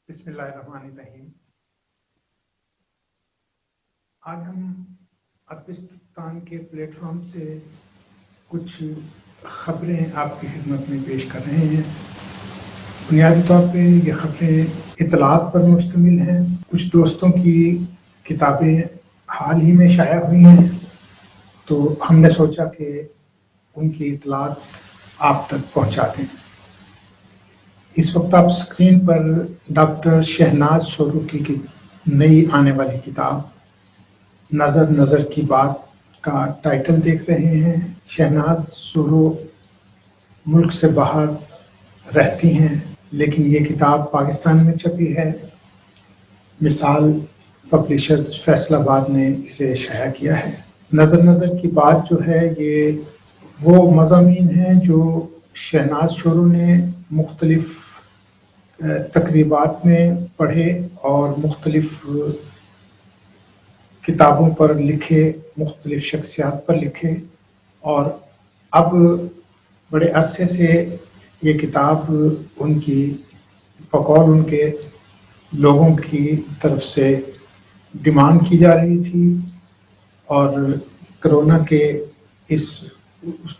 بسم اللہ الرحمن الرحیم۔ آج ہم ادبستان کے پلیٹ فارم سے کچھ خبریں آپ کی خدمت میں پیش کر رہے ہیں۔ بنیادی طور پہ یہ خبریں اطلاعات پر مشتمل ہیں۔ کچھ دوستوں کی کتابیں حال ہی میں شائع ہوئی ہیں، تو ہم نے سوچا کہ ان کی اطلاعات آپ تک پہنچا دیں۔ اس وقت آپ اسکرین پر ڈاکٹر شہناز شورو کی نئی آنے والی کتاب نظر نظر کی بات کا ٹائٹل دیکھ رہے ہیں۔ شہناز شورو ملک سے باہر رہتی ہیں، لیکن یہ کتاب پاکستان میں چھپی ہے۔ مثال پبلیشرز فیصل آباد نے اسے شائع کیا ہے۔ نظر نظر کی بات جو ہے، یہ وہ مضامین ہیں جو شہناز شورو نے مختلف تقریبات میں پڑھے اور مختلف کتابوں پر لکھے، مختلف شخصیات پر لکھے، اور اب بڑے عرصے سے یہ کتاب ان کی بقول ان کے لوگوں کی طرف سے ڈیمانڈ کی جا رہی تھی، اور کرونا کے اس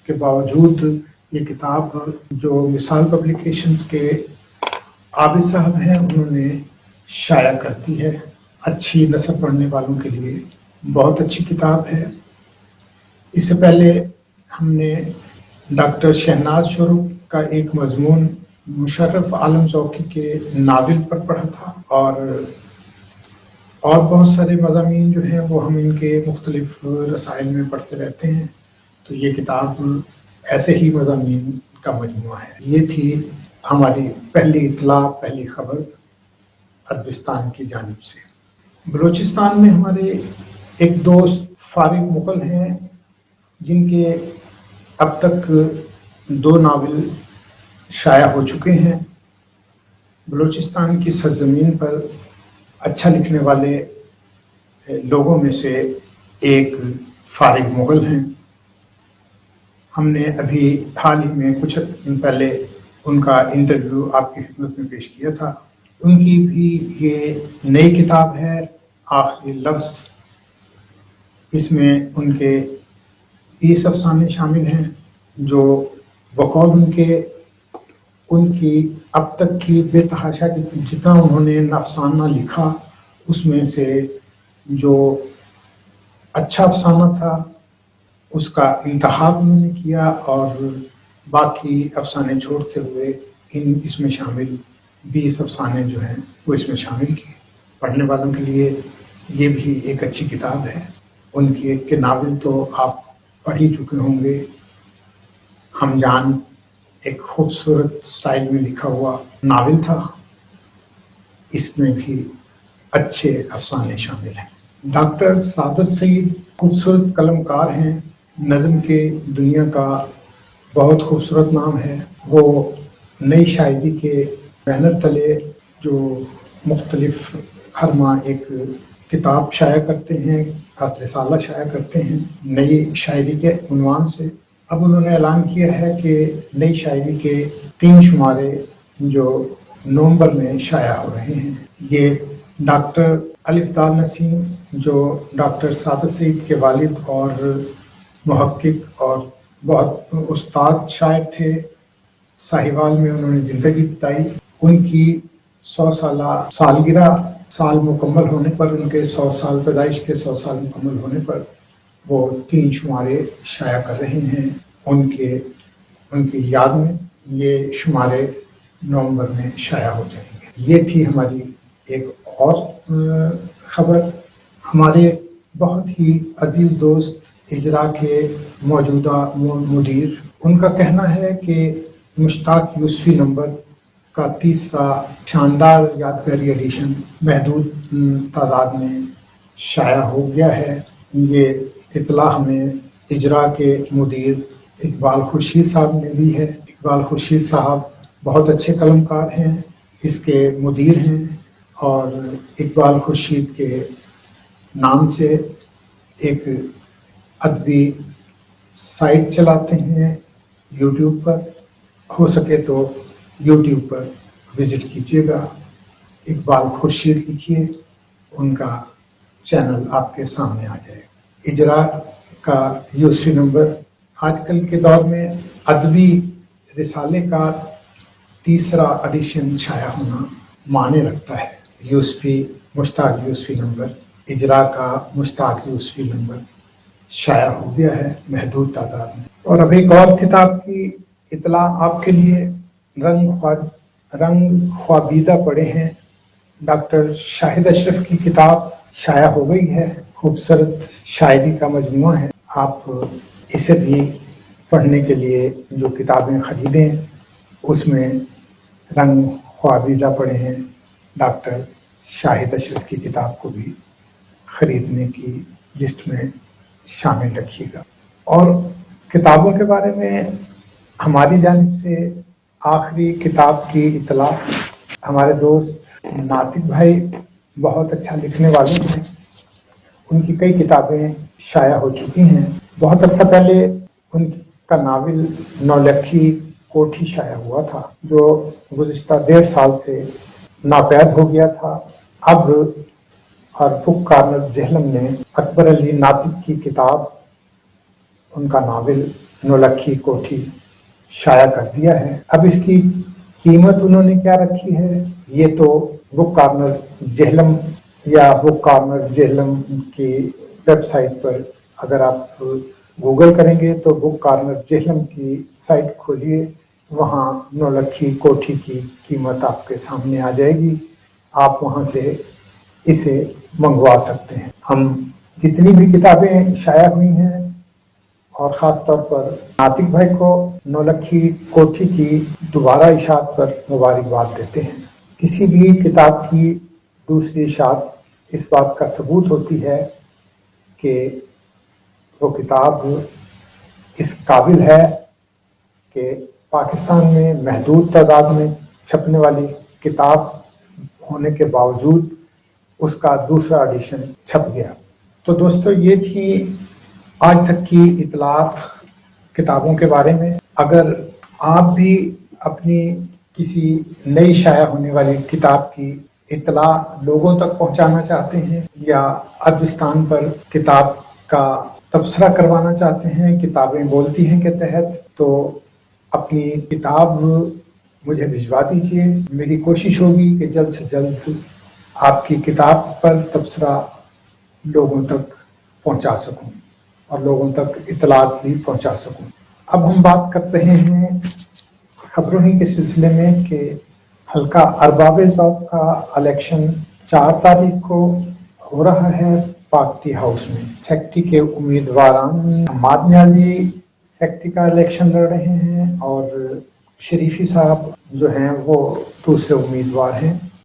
کے باوجود یہ کتاب جو مثال پبلیکیشنز کے عابد صاحب ہیں، انہوں نے شائع کر دی ہے۔ اچھی نثر پڑھنے والوں کے لیے بہت اچھی کتاب ہے۔ اس سے پہلے ہم نے ڈاکٹر شہناز شورو کا ایک مضمون مشرف عالم ذوقی کے ناول پر پڑھا تھا، اور بہت سارے مضامین جو ہیں وہ ہم ان کے مختلف رسائل میں پڑھتے رہتے ہیں، تو یہ کتاب ایسے ہی مضامین کا مجموعہ ہے۔ یہ تھی ہماری پہلی اطلاع، پہلی خبر ادبستان کی جانب سے۔ بلوچستان میں ہمارے ایک دوست فارغ مغل ہیں، جن کے اب تک 2 ناول شائع ہو چکے ہیں۔ بلوچستان کی سرزمین پر اچھا لکھنے والے لوگوں میں سے ایک فارغ مغل ہیں۔ ہم نے ابھی حال ہی میں کچھ دن پہلے ان کا انٹرویو آپ کی خدمت میں پیش کیا تھا۔ ان کی بھی یہ نئی کتاب ہے آخری لفظ۔ اس میں ان کے 20 افسانے شامل ہیں، جو بقول ان کی اب تک کی بے تحاشا جتنا انہوں نے افسانہ لکھا، اس میں سے جو اچھا افسانہ تھا اس کا انتخاب انہوں نے کیا، اور باقی افسانے چھوڑتے ہوئے اس میں شامل 20 افسانے جو ہیں وہ اس میں شامل کیے۔ پڑھنے والوں کے لیے یہ بھی ایک اچھی کتاب ہے۔ ان کی ایک کے ناول تو آپ پڑھ ہی چکے ہوں گے، ہم جان ایک خوبصورت سٹائل میں لکھا ہوا ناول تھا، اس میں بھی اچھے افسانے شامل ہیں۔ ڈاکٹر سعادت سعید خوبصورت قلم کار ہیں، نظم کے دنیا کا بہت خوبصورت نام ہے۔ وہ نئی شاعری کے بینر تلے جو مختلف ہر ماہ ایک کتاب شائع کرتے ہیں، رسالہ شائع کرتے ہیں نئی شاعری کے عنوان سے۔ اب انہوں نے اعلان کیا ہے کہ نئی شاعری کے 3 شمارے جو نومبر میں شائع ہو رہے ہیں۔ یہ ڈاکٹر الف دال نسیم، جو ڈاکٹر سعادت سعید کے والد اور محقق اور بہت استاد شاعر تھے، ساہیوال میں انہوں نے زندگی بتائی۔ ان کی 100 سالہ سالگرہ سال مکمل ہونے پر، ان کے 100 سال پیدائش کے 100 سال مکمل ہونے پر وہ 3 شمارے شائع کر رہے ہیں ان کی یاد میں۔ یہ شمارے نومبر میں شائع ہو جائیں گے۔ یہ تھی ہماری ایک اور خبر۔ ہمارے بہت ہی عزیز دوست اجرا کے موجودہ مدیر، ان کا کہنا ہے کہ مشتاق یوسفی نمبر کا 3 شاندار یادگاری ایڈیشن محدود تعداد میں شائع ہو گیا ہے۔ یہ اطلاع ہمیں اجرا کے مدیر اقبال خورشید صاحب نے دی ہے۔ اقبال خورشید صاحب بہت اچھے قلم کار ہیں، اس کے مدیر ہیں، اور اقبال خورشید کے نام سے ایک ادبی سائٹ چلاتے ہیں یوٹیوب پر۔ ہو سکے تو یوٹیوب پر وزٹ کیجیے گا۔ اقبال خورشید لکھیے، ان کا چینل آپ کے سامنے آ جائے گا۔ اجرا کا یوسفی نمبر آج کل کے دور میں ادبی رسالے کا تیسرا ایڈیشن شائع ہونا معنی رکھتا ہے۔ یوسفی مشتاق یوسفی نمبر، اجرا کا مشتاق یوسفی نمبر شائع ہو گیا ہے محدود تعداد میں۔ اور اب ایک اور کتاب کی اطلاع آپ کے لیے، رنگ خوابیدہ پڑے ہیں، ڈاکٹر شاہد اشرف کی کتاب شائع ہو گئی ہے۔ خوبصورت شاعری کا مجموعہ ہے، آپ اسے بھی پڑھنے کے لیے جو کتابیں خریدیں اس میں رنگ خوابیدہ پڑے ہیں ڈاکٹر شاہد اشرف کی کتاب کو بھی خریدنے کی لسٹ میں شامل رکھیے گا۔ اور کتابوں کے بارے میں ہماری جانب سے آخری کتاب کی اطلاع، ہمارے دوست ناطق بھائی بہت اچھا لکھنے والے ہیں، ان کی کئی کتابیں شائع ہو چکی ہیں۔ بہت عرصہ پہلے ان کا ناول نولکھی کوٹھی شائع ہوا تھا، جو گزشتہ 1.5 سال سے ناپید ہو گیا تھا۔ اب اور بک کارنر جہلم نے اکبر علی ناطق کی کتاب، ان کا ناول نولکھی کوٹھی شائع کر دیا ہے۔ اب اس کی قیمت انہوں نے کیا رکھی ہے، یہ تو بک کارنر جہلم یا بک کارنر جہلم کی ویب سائٹ پر اگر آپ گوگل کریں گے تو بک کارنر جہلم کی سائٹ کھولیے، وہاں نولکھی کوٹھی کی قیمت آپ کے سامنے آ جائے گی، آپ وہاں سے اسے منگوا سکتے ہیں۔ ہم جتنی بھی کتابیں شائع ہوئی ہیں اور خاص طور پر ناطق بھائی کو نولکھی کوٹھی کی دوبارہ اشاعت پر مبارکباد دیتے ہیں۔ کسی بھی کتاب کی دوسری اشاعت اس بات کا ثبوت ہوتی ہے کہ وہ کتاب اس قابل ہے کہ پاکستان میں محدود تعداد میں چھپنے والی کتاب ہونے کے باوجود اس کا دوسرا ایڈیشن چھپ گیا۔ تو دوستو یہ تھی آج تک کی اطلاعات کتابوں کے بارے میں۔ اگر آپ بھی اپنی کسی نئی شائع ہونے والی کتاب کی اطلاع لوگوں تک پہنچانا چاہتے ہیں یا ادبستان پر کتاب کا تبصرہ کروانا چاہتے ہیں کتابیں بولتی ہیں کے تحت، تو اپنی کتاب مجھے بھجوا دیجیے۔ میری کوشش ہوگی کہ جلد سے جلد آپ کی کتاب پر تبصرہ لوگوں تک پہنچا سکوں اور لوگوں تک اطلاعات بھی پہنچا سکوں۔ اب ہم بات کر رہے ہیں خبروں ہی کے سلسلے میں کہ حلقہ ارباب ذوق کا الیکشن 4 تاریخ کو ہو رہا ہے پاک ٹی ہاؤس میں۔ سیکٹری کے امیدواران حماد نیازی سیکٹری کا الیکشن لڑ رہے ہیں اور شریفی صاحب جو ہیں وہ دوسرے امیدوار ہیں۔